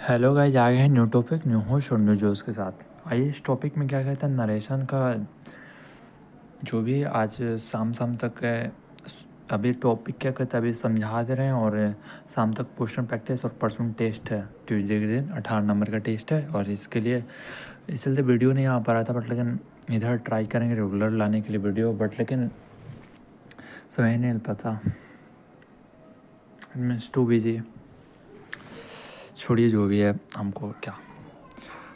Hello guys, आ गए हैं new topic new host और न्यू जोश के साथ। आइए इस टॉपिक में क्या कहते हैं, नरेशन का जो भी आज शाम शाम तक है। अभी टॉपिक क्या कहते हैं, अभी समझा दे रहे हैं और शाम तक क्वेश्चन प्रैक्टिस और परसों टेस्ट है। ट्यूसडे के दिन 18 नंबर का टेस्ट है और इसके लिए इस चलते वीडियो नहीं आ पा रहा था, बट लेकिन इधर ट्राई करेंगे रेगुलर लाने के लिए वीडियो, बट लेकिन समय नहीं मिल पाता। Means too busy. छोड़िए जो भी है, हमको क्या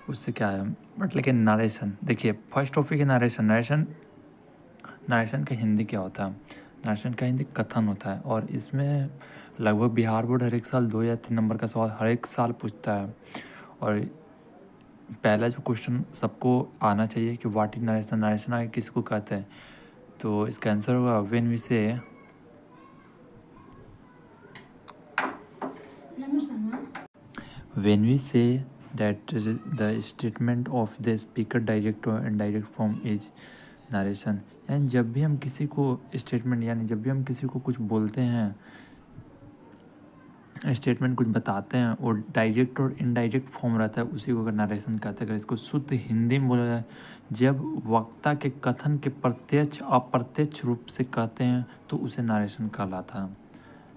उससे क्या है, बट लेकिन नरेशन देखिए। फर्स्ट टॉपिक है नरेशन। नरेशन का हिंदी क्या होता है? नरेशन का हिंदी कथन होता है और इसमें लगभग बिहार बोर्ड हर एक साल 2 या 3 नंबर का सवाल हर एक साल पूछता है। और पहला जो क्वेश्चन सबको आना चाहिए कि व्हाट इज नरेशन, नरेशन आगे किसको कहते हैं, तो इसका आंसर होगा व्हेन वी से when we say that the statement of the speaker direct or indirect form is narration। यानी जब भी हम किसी को स्टेटमेंट, यानी जब भी हम किसी को कुछ बोलते हैं, स्टेटमेंट कुछ बताते हैं और डायरेक्ट और इनडायरेक्ट फॉर्म रहता है, उसी को अगर नरेशन कहते हैं। अगर इसको शुद्ध हिंदी में बोला जाए, जब वक्ता के कथन के प्रत्यक्ष अप्रत्यक्ष रूप से कहते हैं तो उसे नरेशन कहलाता है।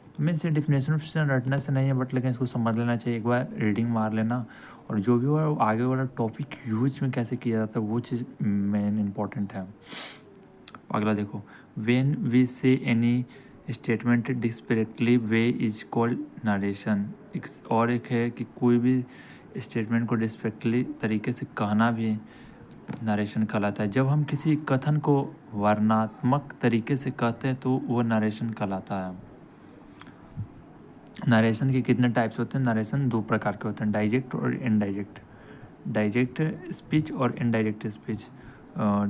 तो मीन्स ये डिफिनेशन से रटने से नहीं है, बट लेकिन इसको समझ लेना चाहिए, एक बार रीडिंग मार लेना और जो भी हो आगे वाला टॉपिक यूज में कैसे किया जाता है वो चीज़ मेन इम्पॉर्टेंट है। अगला देखो, वेन वी से any statement desperately way is called narration. और एक है कि कोई भी स्टेटमेंट को डिस्पेक्टली तरीके से कहना भी नरेशन कहलाता है। जब हम किसी कथन को वर्णनात्मक तरीके से कहते हैं तो वो नरेशन कहलाता है। नरेशन के कितने टाइप्स होते हैं? नरेशन 2 प्रकार के होते हैं, डायरेक्ट और इनडायरेक्ट। डायरेक्ट स्पीच और इनडायरेक्ट स्पीच।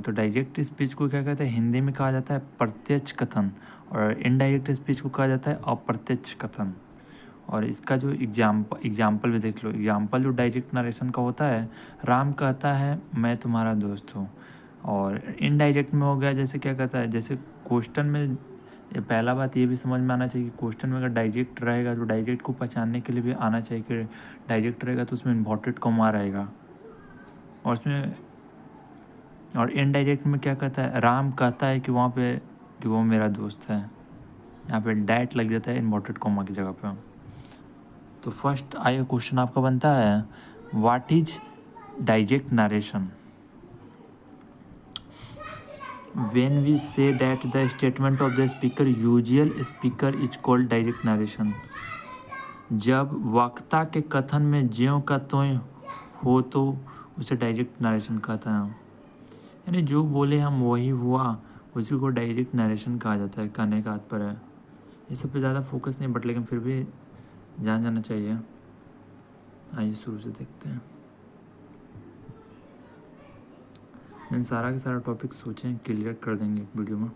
तो डायरेक्ट स्पीच को क्या कहते हैं, हिंदी में कहा जाता है प्रत्यक्ष कथन, और इनडायरेक्ट स्पीच को कहा जाता है अप्रत्यक्ष कथन। और इसका जो एग्जाम्पल भी देख लो। एग्जाम्पल जो डायरेक्ट नरेशन का होता है, राम कहता है मैं तुम्हारा दोस्त हूँ। और इनडायरेक्ट में हो गया, जैसे क्या कहता है, जैसे क्वेश्चन में ये पहला बात ये भी समझ में आना चाहिए कि क्वेश्चन में अगर डायरेक्ट रहेगा तो डायरेक्ट को पहचानने के लिए भी आना चाहिए कि डायरेक्ट रहेगा तो उसमें इन्वर्टेड कॉमा रहेगा। और उसमें और इनडायरेक्ट में क्या कहता है, राम कहता है कि वहाँ पे कि वो मेरा दोस्त है, यहाँ पे डैट लग जाता है इन्वर्टेड कॉमा की जगह पे। तो फर्स्ट आइए क्वेश्चन आपका बनता है, what is direct narration? When we say that the statement of the speaker usual speaker is called direct narration। जब वक्ता के कथन में ज्यों का त्यों हो तो उसे डायरेक्ट नरेशन कहता है। यानी जो बोले हम वही हुआ, उसी को डायरेक्ट नरेशन कहा जाता है, कहने का तात्पर्य है। इस सब पे ज़्यादा फोकस नहीं, बट लेकिन फिर भी जान जाना चाहिए। आइए शुरू से देखते हैं। मैंने सारा का सारा टॉपिक सोचें क्लियर कर देंगे एक वीडियो में।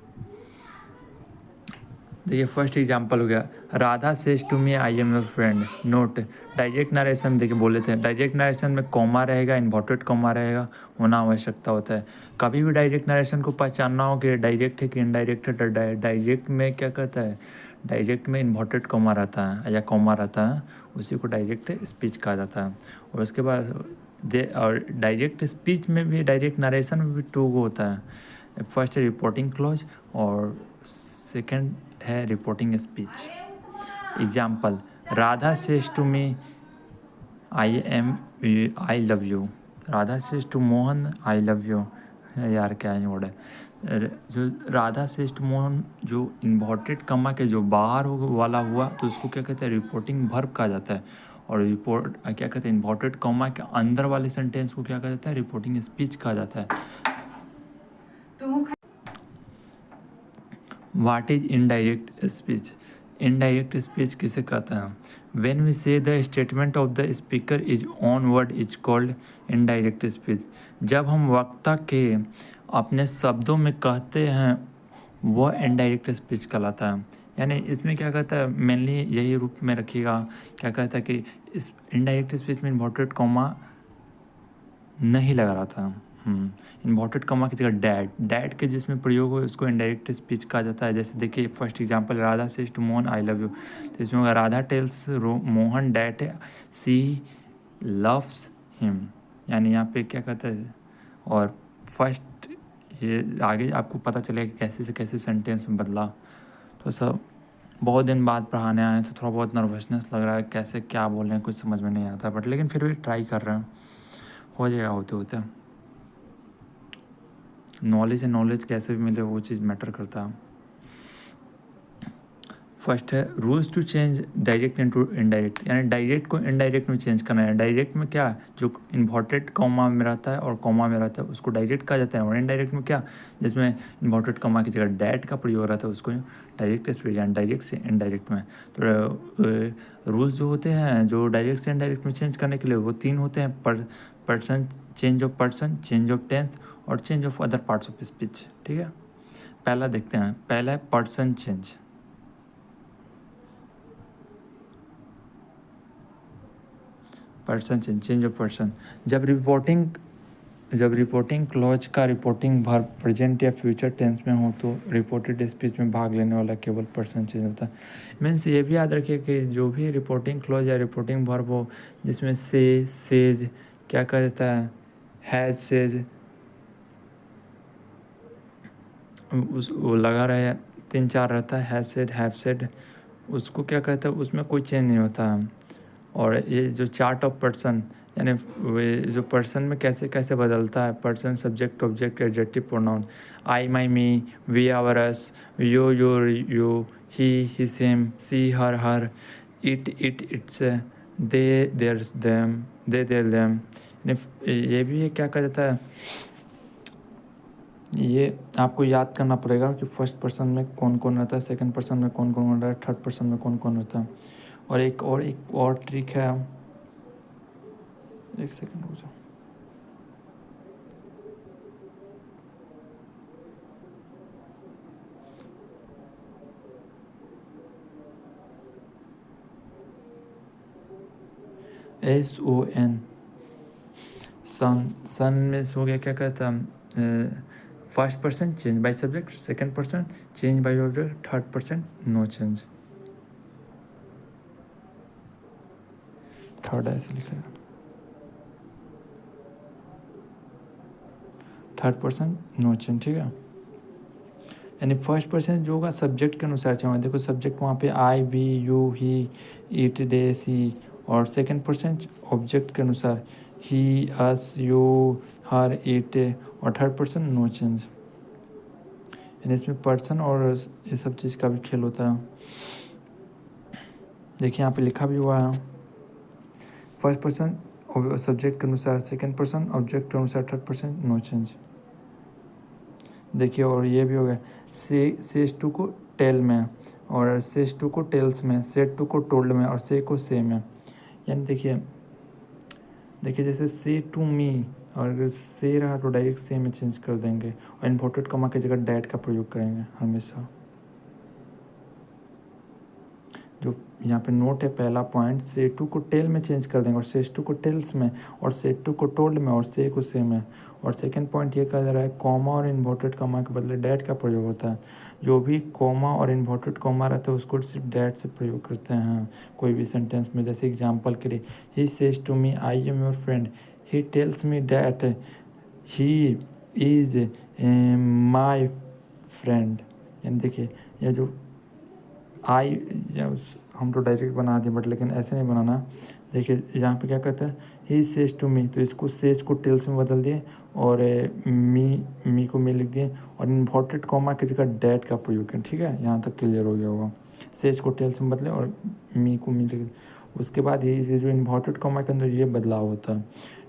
देखिए फर्स्ट एग्जांपल हो गया, Radha says to me I am your friend. Note, direct narration देखिए बोले थे, डायरेक्ट नरेशन में कॉमा रहेगा, इन्वर्टेड कॉमा रहेगा, होना आवश्यकता होता है। कभी भी डायरेक्ट नरेशन को पहचानना हो कि डायरेक्ट है कि इनडायरेक्ट है, तो डायरेक्ट में क्या कहता है, डायरेक्ट में इन्वर्टेड कॉमा रहता है या कॉमा रहता है, उसी को डायरेक्ट स्पीच कहा जाता है। और उसके बाद और डायरेक्ट स्पीच में भी, डायरेक्ट नरेशन में भी 2 होता है। फर्स्ट है रिपोर्टिंग क्लॉज और सेकेंड है reporting speech. Example, Radha says to me I love you. Radha says to Mohan I love you. यार क्या है वर्ड है, जो राधा सेज टू मोहन जो इन्वर्टेड कमा के जो बाहर हो वाला हुआ तो उसको क्या कहते हैं, रिपोर्टिंग वर्ब कहा जाता है। और रिपोर्ट क्या कहते हैं, इन्वर्टेड कॉमा के अंदर वाले सेंटेंस को क्या कहा जाता है, रिपोर्टिंग स्पीच कहा जाता है। What is indirect speech? Indirect speech किसे कहते हैं? व्हेन वी से the statement of the speaker is on word is called indirect speech. जब हम वक्ता के अपने शब्दों में कहते हैं वह इनडायरेक्ट स्पीच कहलाता है। यानी इसमें क्या कहता है, मेनली यही रूप में रखिएगा। क्या कहता है कि इस इनडायरेक्ट स्पीच में इन्वर्टेड कॉमा नहीं लगा रहा था। इन्वर्टेड कॉमा की जगह डैट के जिसमें प्रयोग हो उसको इनडायरेक्ट स्पीच कहा जाता है। जैसे देखिए first example, Radha says to Mohan I love you, तो इसमें होगा Radha tells Mohan that she loves him, यानी यहाँ पे क्या कहता है। और फर्स्ट ये आगे आपको पता चलेगा कि कैसे से कैसे सेंटेंस में बदला। तो सब बहुत दिन बाद पढ़ाने आए तो थोड़ा बहुत नर्वसनेस लग रहा है, कैसे क्या बोल रहे हैं कुछ समझ में नहीं आता, बट लेकिन फिर भी ट्राई कर रहे हैं, हो जाएगा होते होते। नॉलेज कैसे भी मिले वो चीज़ मैटर करता है। फर्स्ट है rules to change direct into indirect, यानी डायरेक्ट को इनडायरेक्ट में चेंज करना है। डायरेक्ट में क्या, जो इन्वर्टेड कॉमा में रहता है और कॉमा में रहता है उसको डायरेक्ट कहा जाता है, और इनडायरेक्ट में क्या, जिसमें इन्वर्टेड कॉमा की जगह डैट का प्रयोग रहता है उसको डायरेक्ट स्पीच, यानी डायरेक्ट से इनडायरेक्ट में। तो रूल्स जो होते हैं जो डायरेक्ट से इनडायरेक्ट में चेंज करने के लिए वो 3 होते हैं, person, change of person, change of tense और change of other parts of speech. ठीक है, पहला देखते हैं। पहला है person change. Person change of person, जब रिपोर्टिंग क्लॉज का रिपोर्टिंग वर्ब प्रेजेंट या फ्यूचर टेंस में हो तो रिपोर्टेड स्पीच में भाग लेने वाला केवल पर्सन चेंज होता है। मीन्स ये भी याद रखिए कि जो भी रिपोर्टिंग क्लॉज या रिपोर्टिंग वर्ब हो जिसमें से, सेज, क्या कहा जाता है, हैज, सेज, उस वो लगा रहे 3-4 रहता है, हैज सेड, हैव सेड, उसको क्या कहता है, उसमें कोई चेंज नहीं होता है। और ये जो चार्ट ऑफ पर्सन, यानी वे जो पर्सन में कैसे कैसे बदलता है, person, subject, object, adjective, pronoun, I, my, me, we, our, us, you, your, you, he, his, him, she, her, her, it, its, they, theirs, them, they, their, them. ये भी है, क्या कहा जाता है, ये आपको याद करना पड़ेगा कि फर्स्ट पर्सन में कौन कौन रहता है, सेकंड पर्सन में कौन कौन रहता है, थर्ड पर्सन में कौन कौन रहता है। और एक और ट्रिक है, एक सेकंड रुक जाओ। SON, सन में हो गया, क्या कहता है, first person change by subject, second person change by object, third person no change. Third ऐसे लिखा है, थर्ड पर्सन नो चेंज। ठीक है, यानी फर्स्ट पर्सन जो होगा सब्जेक्ट के अनुसार चाहिए। देखो सब्जेक्ट वहाँ पे आई, वी, यू, ही, इट, दे, सी, और सेकंड पर्सन ऑब्जेक्ट के अनुसार ही, अस, यू, हर, इट, और थर्ड पर्सन नो चेंज। यानी इसमें पर्सन और ये सब चीज़ का भी खेल होता है। देखिए यहाँ पे लिखा भी हुआ है, फर्स्ट पर्सन सब्जेक्ट के अनुसार, सेकंड पर्सन ऑब्जेक्ट के अनुसार, थर्ड पर्सन नो चेंज। देखिए और ये भी हो गया, सेज टू को टेल में, और सेज टू को टेल्स में, सेड टू को टोल्ड में, और से को से में। यानी देखिए जैसे से टू मी, और अगर से रहा तो डायरेक्ट से में चेंज कर देंगे, और इन्वर्टेड कॉमा की जगह डैट का प्रयोग करेंगे हमेशा। जो यहाँ पे नोट है पहला पॉइंट, से टू को टेल में चेंज कर देंगे, और सेज टू को टेल्स में, और सेड टू को टोल्ड में, और से को से में। और सेकंड पॉइंट ये कहा जा रहा है, कॉमा और इन्वर्टेड कॉमा के बदले डैट का प्रयोग होता है। जो भी कॉमा और इन्वर्टेड कॉमा रहता है उसको सिर्फ डैट से प्रयोग करते हैं कोई भी सेंटेंस में। जैसे एग्जाम्पल के लिए, he says to me I am your friend, he tells me that he is my friend. यानी देखिए ये जो आई, हम तो डायरेक्ट बना दें बट लेकिन ऐसे नहीं बनाना। देखिए यहाँ पे क्या कहता है, ही सेज टू मी, तो इसको सेज को टेल्स में बदल दिए, और मी को मी लिख दिए, और इन्वर्टेड कॉमा की जगह डैट का प्रयोग करें। ठीक है, यहाँ तक क्लियर हो गया होगा। सेज को टेल्स में बदले और मी को मी लिख दिए। उसके बाद ये जो इन्वर्टेड कॉमा के अंदर ये बदलाव होता है।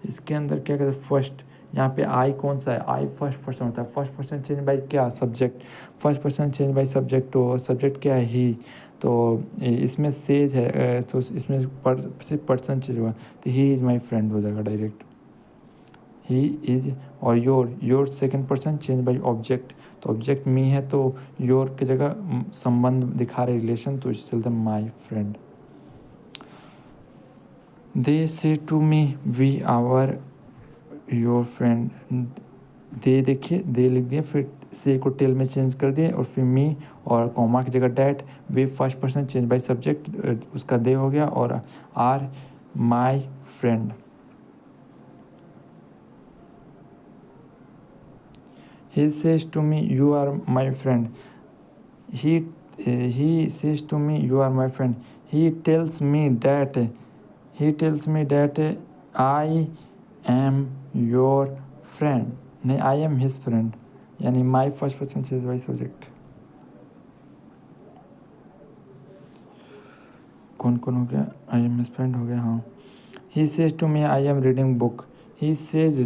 इसके अंदर क्या कहते हैं, फर्स्ट यहाँ पे आई कौन सा है, आई फर्स्ट पर्सन होता है। फर्स्ट पर्सन चेंज बाय क्या, subject, first person change by subject, तो सब्जेक्ट क्या है, ही, तो इसमें सेज है, तो इसमें सिर्फ पर्सन चेंज हुआ, तो ही इज़ माई फ्रेंड हो जाएगा डायरेक्ट, ही इज़। और your second person change by object, तो ऑब्जेक्ट मी है तो योर की जगह संबंध दिखा रहे, रिलेशन, तो इससे चलता माई friend. They say to me we our your friend, they देखिए दे लिख दिए, फिर से को टेल में चेंज कर दिए, और फिर मी और कॉमा की जगह that, we first person change by subject, उसका दे हो गया, और are my friend. He says to me you are my friend, he says to me you are my friend, he tells me that I am your friend, नहीं I am his friend, यानी my first person choose by subject। कौन कौन हो गया, I am his friend हो गया, हाँ। he says to me I am reading book, he says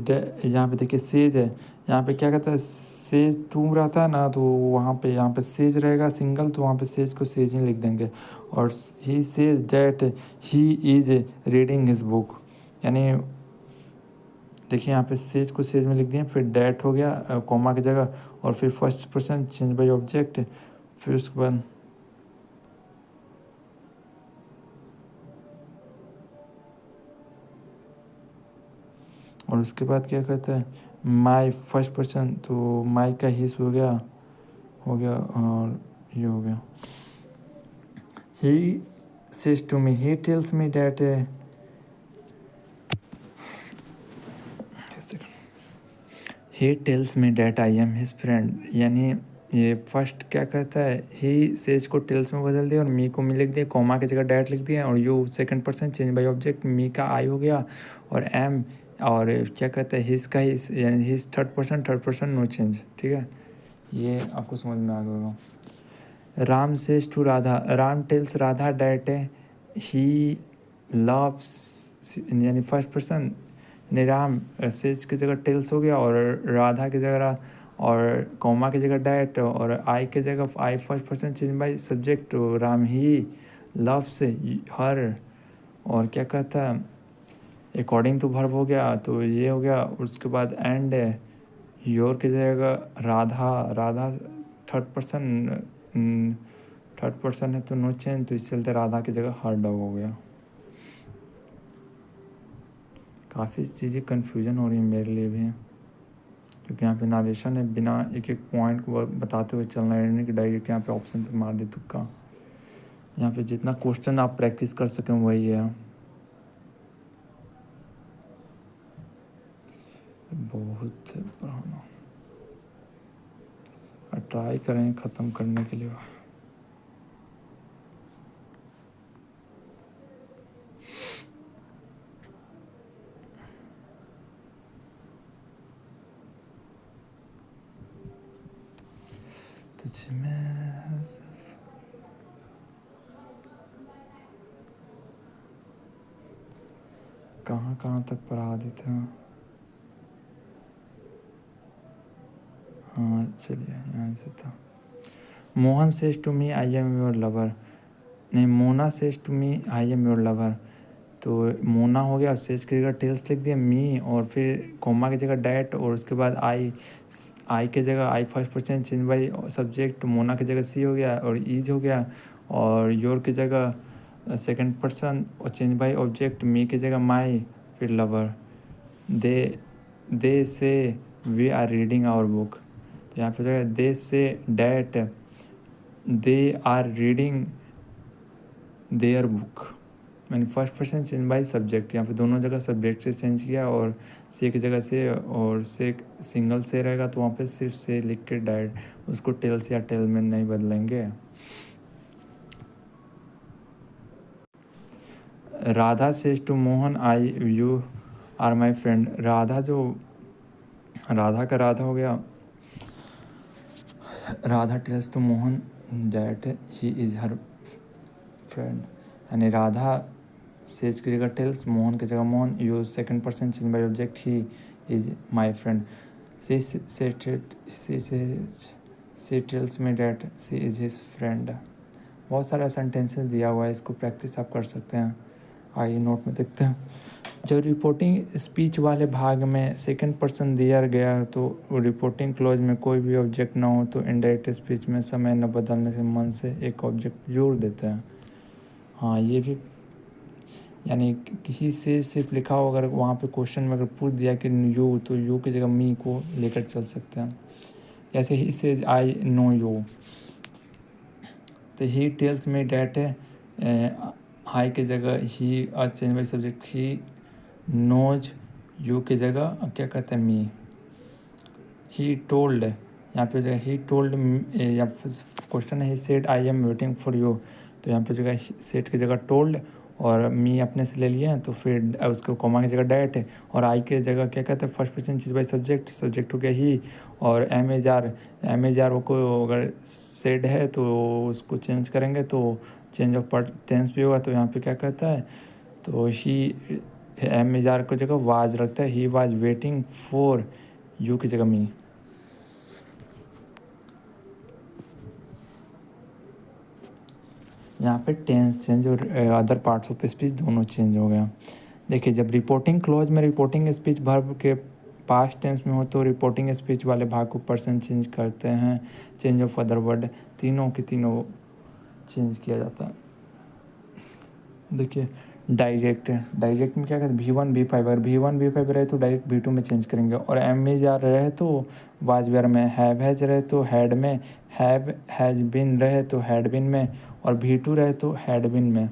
यहाँ पे देखिए सेज है, यहाँ पे क्या कहता है सेज टू रहता है ना, तो वहाँ पे यहाँ पे सेज रहेगा सिंगल, तो वहाँ पे सेज को सेज ही लिख देंगे। और he says that he is reading his book, यानी देखिए यहाँ पे सेज को सेज में लिख दिए, फिर डैट हो गया कॉमा की जगह, और फिर first person change by object, फिर उसके बाद और उसके बाद क्या कहता है माई फर्स्ट पर्सन, तो माई का हिस हो गया और ये हो गया। He says to me, he tells me that, he tells me that I am his friend, यानी ये फर्स्ट क्या कहता है ही सेज को टेल्स में बदल दिया और मी को मी लिख दिया, कॉमा की जगह डैट लिख दिया, और you second person change by object, me का आई हो गया और एम, और क्या कहते हैं हिज का हिज, यानी his third person no change. ठीक है, ये आपको समझ में आ गया होगा। Ram says to Radha, Ram tells Radha that he loves, यानी फर्स्ट पर्सन ने राम सेज की जगह टेल्स हो गया और राधा की जगह और कॉमा की जगह डैट और आई की जगह I first person change by subject, Ram he loves her, और क्या कहता है अकॉर्डिंग टू वर्ब हो गया, तो ये हो गया। उसके बाद एंड योर की जगह राधा थर्ड पर्सन है तो नो चेंज, तो इस चलते राधा की जगह हर डॉग हो गया। काफ़ी चीज़ें कन्फ्यूजन हो रही है मेरे लिए भी, क्योंकि यहाँ पे नारेशन है, बिना एक एक पॉइंट को बताते हुए चलना है कि डायरेक्ट यहाँ पे ऑप्शन पे मार दे तुक्का। यहाँ पे जितना क्वेश्चन आप प्रैक्टिस कर सकें वही है। बहुत पुराना, और ट्राई करें ख़त्म करने के लिए। कहाँ तक पढ़ा देते हैं। हाँ चलिए यहाँ से था। Mohan says to me I am your lover, नहीं Mona says to me I am your lover, तो मोना हो गया, सेज की जगह टेल्स लिख दिया मी, और फिर कोमा की जगह डैट, और उसके बाद आई की जगह I first person change by subject, Mona की जगह सी हो गया और ईज हो गया, और योर की जगह सेकंड पर्सन और चेंज बाई ऑब्जेक्ट, मी की जगह माई, फिर lover. They say we are reading our book, तो यहाँ पे जगह they say that they are reading their book, मैंने first person change by subject, यहाँ पे दोनों जगह सब्जेक्ट से चेंज किया, और से की जगह से, और से सिंगल से रहेगा तो वहाँ पे सिर्फ से लिख के डैट, उसको टेल्स या टेल में नहीं बदलेंगे। Radha says to Mohan I you are my friend, Radha का राधा हो गया, Radha tells to Mohan that he is her friend, यानी राधा सेज की जगह टेल्स, मोहन की जगह Mohan, you second person change by object, he is my friend. She tells me that she is his friend. बहुत सारा सेंटेंसेस दिया हुआ है, इसको प्रैक्टिस आप कर सकते हैं। आइए नोट में देखते हैं। जब रिपोर्टिंग स्पीच वाले भाग में सेकंड पर्सन दिया गया तो रिपोर्टिंग क्लॉज में कोई भी ऑब्जेक्ट ना हो तो इनडायरेक्ट स्पीच में समय न बदलने से मन से एक ऑब्जेक्ट जोड़ देते हैं। हाँ ये भी, यानी किसी से सिर्फ लिखा हो, अगर वहाँ पे क्वेश्चन में अगर पूछ दिया कि यू, तो यू की जगह मी को लेकर चल सकते हैं। जैसे he says I know you, तो he tells me that I की जगह he change by subject, he knows you की जगह क्या कहते हैं मी। ही टोल्ड, यहाँ पे जो है ही टोल्ड, या क्वेश्चन है he said I am waiting for you, तो यहाँ पे जो है सेड की जगह टोल्ड और मी अपने से ले लिए हैं, तो फिर उसको कोमा की जगह डैट है, और आई की जगह क्या कहते हैं फर्स्ट पर्सन चीज बाई सब्जेक्ट, सब्जेक्ट हो गया ही, और एम एज आर को अगर सेड है तो उसको चेंज करेंगे तो चेंज ऑफ पार्ट टेंस भी होगा, तो यहाँ पे क्या कहता है, तो ही एम एज आर की जगह वाज रखता है, he was waiting for you की जगह मी। यहाँ पे टेंस चेंज और अदर पार्ट्स ऑफ स्पीच दोनों चेंज हो गया। देखिए जब रिपोर्टिंग क्लॉज में रिपोर्टिंग स्पीच वर्ब के पास्ट टेंस में हो तो रिपोर्टिंग स्पीच वाले भाग को पर्सन चेंज करते हैं, चेंज ऑफ अदर वर्ड तीनों के तीनों चेंज किया जाता है। देखिए डायरेक्ट में क्या कहते हैं V1 V5, अगर V1 V5 रहे तो डायरेक्ट V2 में चेंज करेंगे, और एम एज आर रहे तो वाज वेयर में, हैव हैज रहे तो हैड में, हैव हैज बिन रहे तो हैड बिन में, और V2 रहे तो हैड बिन में,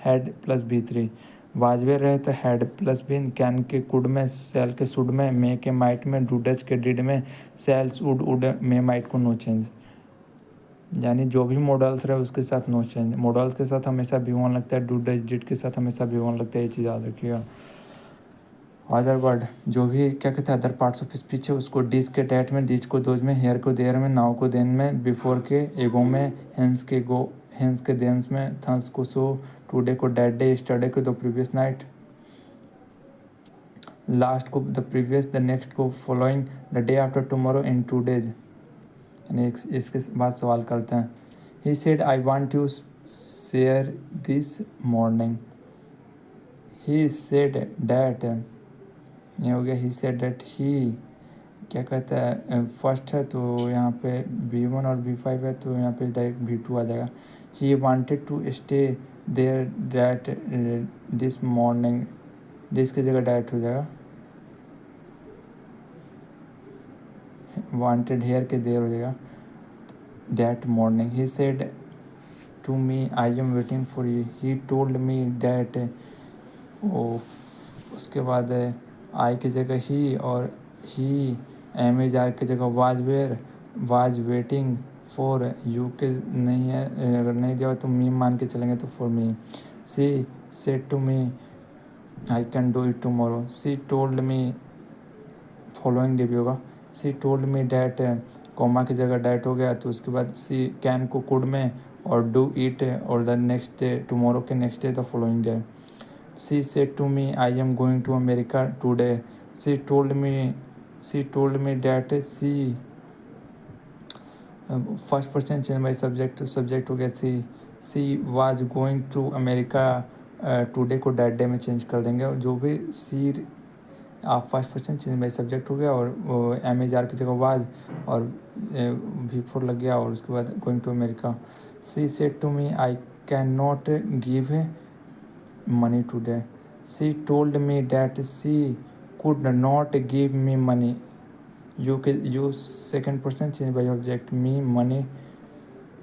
had plus V3, was where रहे तो हैड प्लस बिन, कैन के कुड में, सेल के शुड में, मे के माइट में, डूडज के डिड में, सेल्स वुड मे माइट को नो चेंज, यानी जो भी मॉडल्स रहे उसके साथ नो चेंज, मॉडल्स के साथ हमेशा V1 लगता है, डू डज डिड के साथ हमेशा V1 लगता है, ये चीज़ याद रखिएगा। अदर वर्ड जो भी क्या कहते हैं अदर पार्ट्स ऑफ स्पीच है उसको डिस के डैट में, डिच को दोज में, हेयर को देयर में, नाउ को देन में, बिफोर के एगो में, हेंस के गो, हेंस के देंस में, थंस को सो, टुडे को डैट डे, स्टरडे को द प्रीवियस नाइट, लास्ट को द प्रीवियस, द नेक्स्ट को following, the day after tomorrow, in 2 days। यानी इसके बाद सवाल करते हैं। He said I want to share this morning, he said that, ये हो गया ही सेड डैट, ही क्या कहता है फर्स्ट है तो यहाँ पे V1 और V5 है तो यहाँ पे डायरेक्ट V2 आ जाएगा। He wanted to stay there that this morning, this की जगह डैट हो जाएगा, वांटेड हेयर के देयर हो जाएगा, that morning he said to me I am waiting for you, he told me that, ओ उसके बाद आई की जगह ही, और ही एम एज आर की जगह was were, was waiting for you के नहीं है, अगर नहीं दिया तो मी मान के चलेंगे तो for me. She said to me I can do it tomorrow, she told me following day भी होगा, she told me that, comma की जगह डैट हो गया, तो उसके बाद सी कैन को कुड में, और डू ईट और द नेक्स्ट डे टुमारो के next day the following day. She said to me I am going to America today, she told me that, she first person change by subject, subject हो गया she was going to America, today को that day में change कर देंगे, और जो भी she आप first person change by subject हो गया, और एम एज आर की जगह वाज, और V4 लग गया, और उसके बाद going to America. She said to me I can not give money today, she told me that she could not give me money, you second person change by object, me money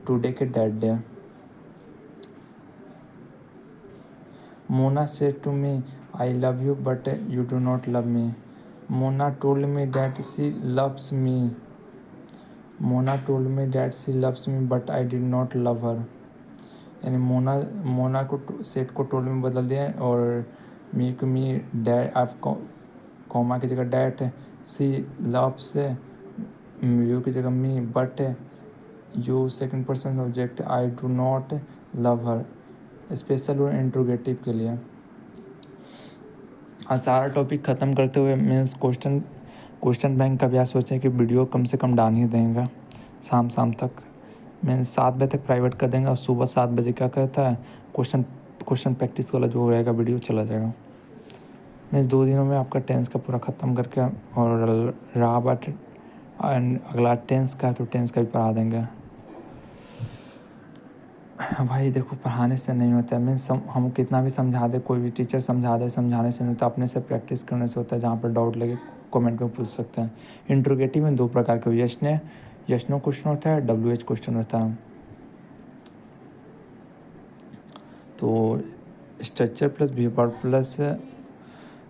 today के that day. Mona said to me, I love you, but you do not love me. Mona told me that she loves me. Mona told me that she loves me, but I did not love her. यानी मोना को set को told में बदल दिया, और मी को me that, आप comma की जगह डैट, सी लव्स यू की जगह me, but you second person object, I do not love her, special और इंट्रोगेटिव के लिए। आज सारा टॉपिक ख़त्म करते हुए मीन्स क्वेश्चन बैंक का भी आज सोचें कि वीडियो कम से कम डाल ही देंगे शाम तक, मीन्स 7 बजे तक प्राइवेट कर देंगे, और सुबह 7 बजे क्या कहता है क्वेश्चन प्रैक्टिस वाला जो रहेगा वीडियो चला जाएगा। मीन्स 2 दिनों में आपका टेंस का पूरा ख़त्म करके, और रहा बात अगला टेंस का, तो टेंस का भी पढ़ा देंगे। भाई देखो पढ़ाने से नहीं होता है, मीन्स हम कितना भी समझा दे, कोई भी टीचर समझा दे, समझाने से नहीं होता, अपने से प्रैक्टिस करने से होता है। जहाँ पर डाउट लगे कमेंट में पूछ सकते हैं। इंट्रोगेटिव में 2 प्रकार के यस नो क्वेश्चन होता है, WH क्वेश्चन होता है। तो structure plus verb plus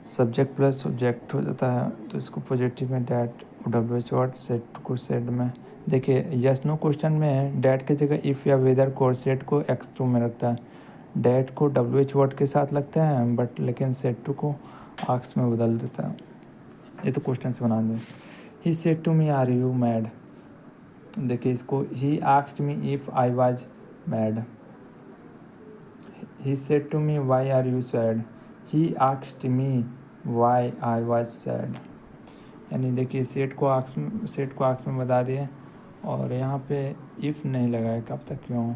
subject plus object हो जाता है, तो इसको पॉजिटिव में डैट WH सेट को सेट में देखिए यस नो क्वेश्चन में डैट की जगह इफ़ या वेदर को सेट को X2 में रखता है, डैट को WH वर्ड के साथ लगता है बट लेकिन सेट टू को आक्स में बदल देता है। ये तो क्वेश्चन से बना दें। He said to me are you mad, देखिए इसको he asked me if I was mad, he said to me why are you sad, he asked me why I was sad. यानी देखिए सेट को आक्स में बता दिए और यहाँ पे इफ़ नहीं लगाए, कब तक क्यों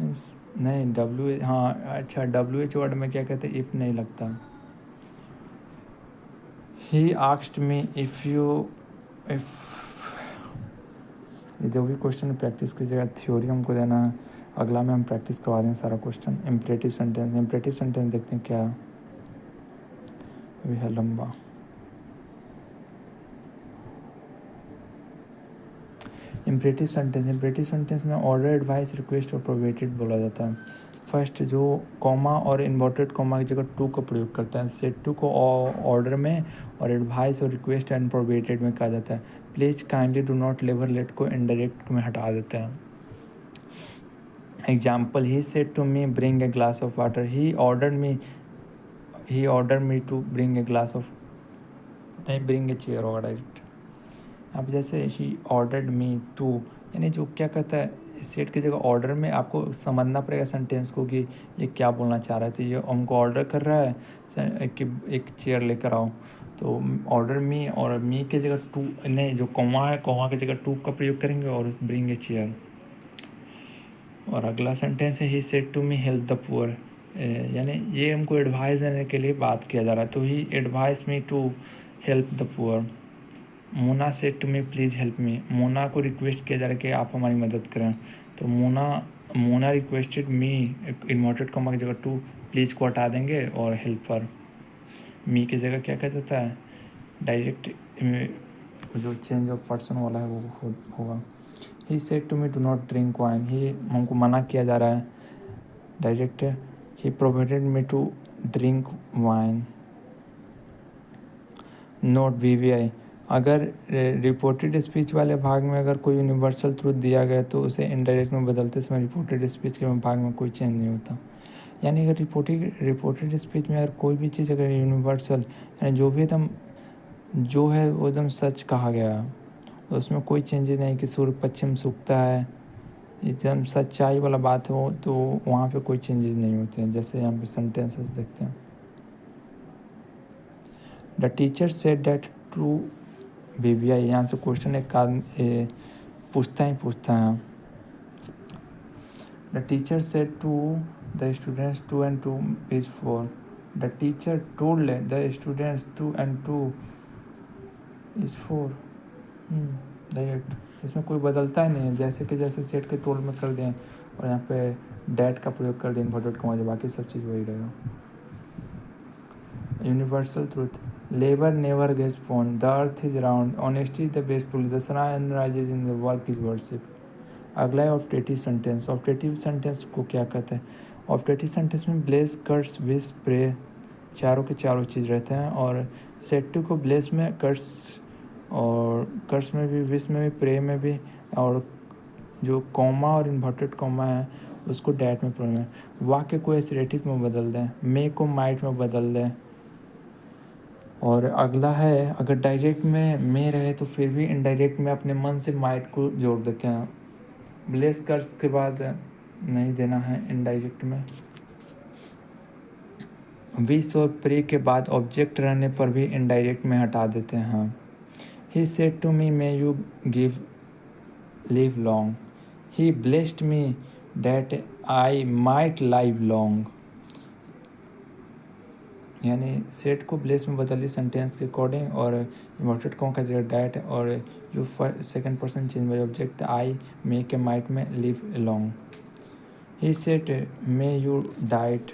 मीन्स नहीं हाँ अच्छा WH वर्ड में क्या कहते हैं इफ़ नहीं लगता। ही आस्क्ड मी इफ़ ये जो भी क्वेश्चन प्रैक्टिस की जगह थ्योरी हमको देना है, अगला में हम प्रैक्टिस करवा दें सारा क्वेश्चन। इम्परेटिव सेंटेंस देखते हैं क्या अभी है लंबा। इम्परेटिव सेंटेंस में ऑर्डर, एडवाइस, रिक्वेस्ट और प्रोवाइडेड बोला जाता है। फर्स्ट जो कॉमा और इन्वर्टेड कॉमा की जगह टू का प्रयोग करता है, सेट टू को ऑर्डर में और एडवाइस और रिक्वेस्ट एंड प्रोवाइडेड में कहा जाता है। Please kindly do not labour let को इनडायरेक्ट में हटा देता है। Example he said to me bring a glass of water, he order me to bring a glass of, नहीं ब्रिंग ए चेयर होगा डायरेक्ट। अब जैसे ही ऑर्डर्ड मी टू, यानी जो क्या कहता है सेट की जगह ऑर्डर में आपको समझना पड़ेगा सेंटेंस को कि ये क्या बोलना चाह रहा है। तो ये हमको ऑर्डर कर रहा है कि एक चेयर लेकर आओ, तो ऑर्डर मी और मी की जगह टू नहीं, जो कॉमा है कॉमा की जगह टू का प्रयोग करेंगे और ब्रिंग ए चेयर। और अगला सेंटेंस है he said to me help the poor, यानी ये हमको एडवाइस देने के लिए बात किया जा रहा है। तो he advise me to help the poor. Mona said to me please help me, Mona को रिक्वेस्ट किया जा रहा है कि आप हमारी मदद करें। तो मोना रिक्वेस्टेड मी, इन्वर्टेड कॉमा की जगह टू प्लीज़ को हटा देंगे और हेल्पर मी की जगह क्या कह जाता है डायरेक्ट जो चेंज ऑफ पर्सन वाला है वो होगा। He said to me do not drink wine, he हमको मना किया जा रहा है direct. He provided me to drink wine. Note VVI, अगर रिपोर्टेड स्पीच वाले भाग में अगर कोई यूनिवर्सल ट्रूथ दिया गया तो उसे इनडायरेक्ट में बदलते समय रिपोर्टेड स्पीच के भाग में कोई चेंज नहीं होता। यानी अगर रिपोर्टेड स्पीच में अगर कोई भी चीज़ अगर यूनिवर्सल यानी जो भी एकदम जो है वो एकदम सच कहा गया, उसमें कोई चेंजेस नहीं कि सूर्य पश्चिम सूखता है, एकदम सच्चाई वाला बात हो तो वहाँ पे कोई चेंजेस नहीं होते हैं। जैसे यहाँ पे सेंटेंसेस देखते हैं, the teacher said that true VVI, यहाँ से क्वेश्चन एक पूछता है। The teacher said to the students 2 and 2 is 4, the teacher told the students 2 and 2 is 4। Direct इसमें कोई बदलता ही नहीं है, जैसे कि जैसे सेट के टोल्ड में कर दें और यहाँ पे डैट का प्रयोग कर दें इन्वर्टेड कॉमा, बाकी सब चीज़ वही रहेगा। Universal truth, labour never gets born, the earth is round, honesty is the best policy, the sun rises in the work is worship. अगला है ऑप्टेटिव सेंटेंस। ऑप्टेटिव सेंटेंस को क्या कहते हैं? ऑप्टेटिव सेंटेंस में ब्लेस, कर्स, विश, प्रे चारों के चारों चीज़ रहते हैं। और सेट टू को ब्लेस में कर्स और कर्स में भी, विश में भी, प्रे में भी, और जो कॉमा और इन्वर्टेड कॉमा है उसको डैट में प्रयोग में। वाक्य को एसरेटिव में बदल दें, मे को माइट में बदल दें। और अगला है अगर डायरेक्ट में मे रहे तो फिर भी इनडायरेक्ट में अपने मन से माइट को जोड़ देते हैं। ब्लेस कर्स के बाद नहीं देना है इनडायरेक्ट में। विश और प्रे के बाद ऑब्जेक्ट रहने पर भी इनडायरेक्ट में हटा देते हैं। He said to me may you live long, he blessed me that I might live long. यानी सेट को ब्लेस में बदलिए सेंटेंस के अकॉर्डिंग, और इन्वर्टेड कॉमा का जगह डैट और you second person change by object I may के माइट में live long. He said may you die,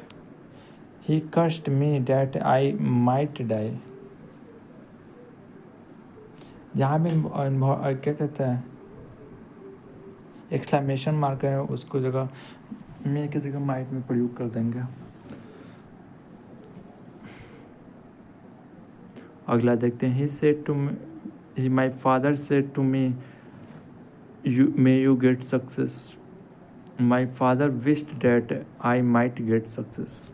he cursed me that I might die. जहाँ भी क्या कहता है एक्सक्लेमेशन मार्क है उसको जगह मे की जगह माइट में प्रयोग कर देंगे। अगला देखते हैं, he said to My father said to me, may you get success. My father wished that I might get success.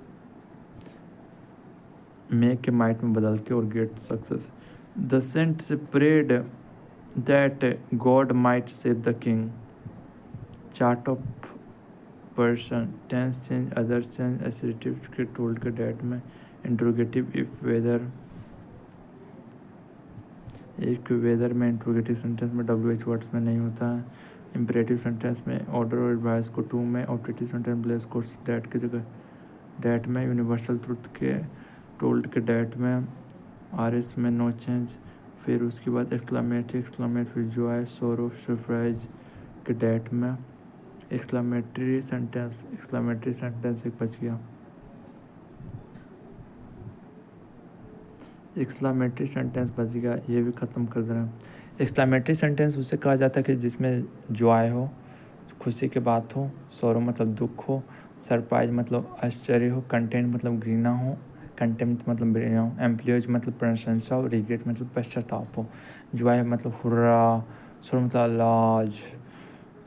May के might में बदल के और get success. The saints prayed that God might save the king. Chart of person, tense change, other change, assertive के told के that में interrogative if whether. एक weather में इंट्रोगेटिव सेंटेंस में WH वर्ड्स में नहीं होता है. इम्परेटिव सेंटेंस में ऑर्डर और एडवाइस को टू में, ऑब्जेक्टिव सेंटेंस प्लेस को डैट की जगह डैट में, यूनिवर्सल ट्रुथ के टोल्ड के डैट में, RS में नो चेंज. फिर उसके बाद एक्सक्लामेटरी जॉय, सोरो, सरप्राइज के डैट में. एक्सक्लामेटरी सेंटेंस एक बच गया. एक्सक्लामेटरी सेंटेंस बच गया, ये भी ख़त्म कर दे रहे हैं. एक्सक्लामेटरी सेंटेंस उसे कहा जाता है कि जिसमें जॉय हो, खुशी की बात हो, सोरो मतलब दुख हो, सरप्राइज मतलब आश्चर्य हो, कंटेंट मतलब घृणा हो, कंटेम्प्ट मतलब घृणा हो, एम्प्लॉयज मतलब प्रशंसा हो, रिग्रेट मतलब पश्चाताप हो, जॉय मतलब हुर्रा, सोरो मतलब लाज,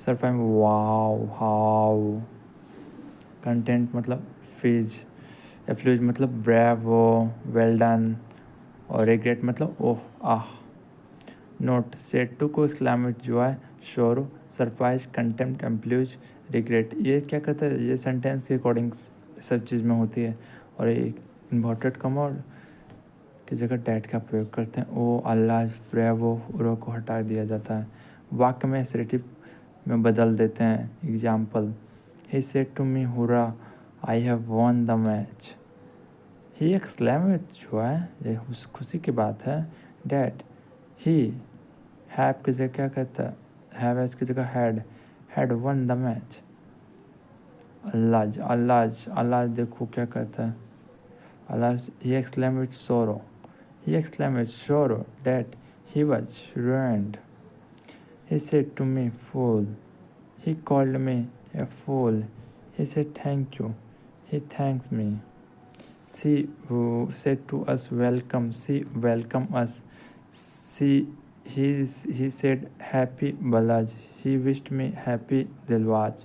सरप्राइज वाव हाउ, कंटेंट मतलब फिज, एप्लॉयज मतलब ब्रेवो वेल डन, और रिग्रेट मतलब oh ah. Note, said to को exclaimed joy, sorrow, surprise, contempt, applause, regret. ये क्या कहता है, ये सेंटेंस के अकॉर्डिंग सब चीज़ में होती है. और एक इन्वर्टेड कॉमा की जगह डैट का प्रयोग करते हैं. ओ अल्लाह ब्रेवो रो को हटा दिया जाता है. वाक्य में एसरेटिव में बदल देते हैं. Example, he said to me hurrah I have won the match. He exclaimed जो है ये खुशी की बात है. डैट ही हैव की जगह क्या कहता है, हैव एज की जगह हैड वन द मैच. अल्लाह देखो क्या कहता है, अल्लाह. ही एक्सक्लेमेड सोरो that he was ruined. He said to me fool. He called me a fool. He said thank you. He thanks me. She said to us welcome. She welcomed us. He said happy Balaj. He wished me happy Dilwaj.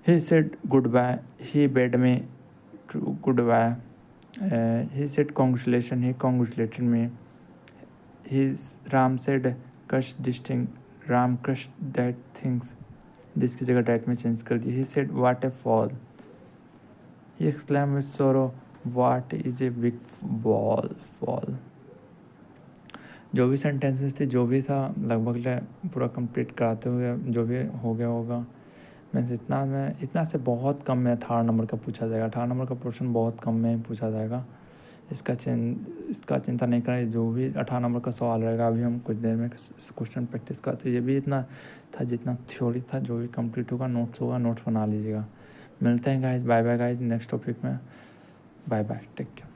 He said goodbye. He bade me goodbye. He said congratulations. He congratulated me. Ram said crush this thing. Ram crushed that things. जिसकी जगह date में change कर दी. He said what a fall. He exclaimed with sorrow, what is a big fall. जो भी sentences थे, जो भी था लगभग पूरा कंप्लीट कराते हुए जो भी हो गया होगा. मैं इतना से बहुत कम में 18 नंबर का पूछा जाएगा. 18 नंबर का पोर्शन बहुत कम में पूछा जाएगा. इसका चिंता नहीं करें. जो भी 18 नंबर का सवाल रहेगा, अभी हम कुछ देर में क्वेश्चन प्रैक्टिस करते. ये भी इतना था जितना थ्योरी था. जो भी कंप्लीट होगा, नोट्स बना लीजिएगा. मिलते हैं guys. Bye bye guys, next topic में. Bye bye, take care.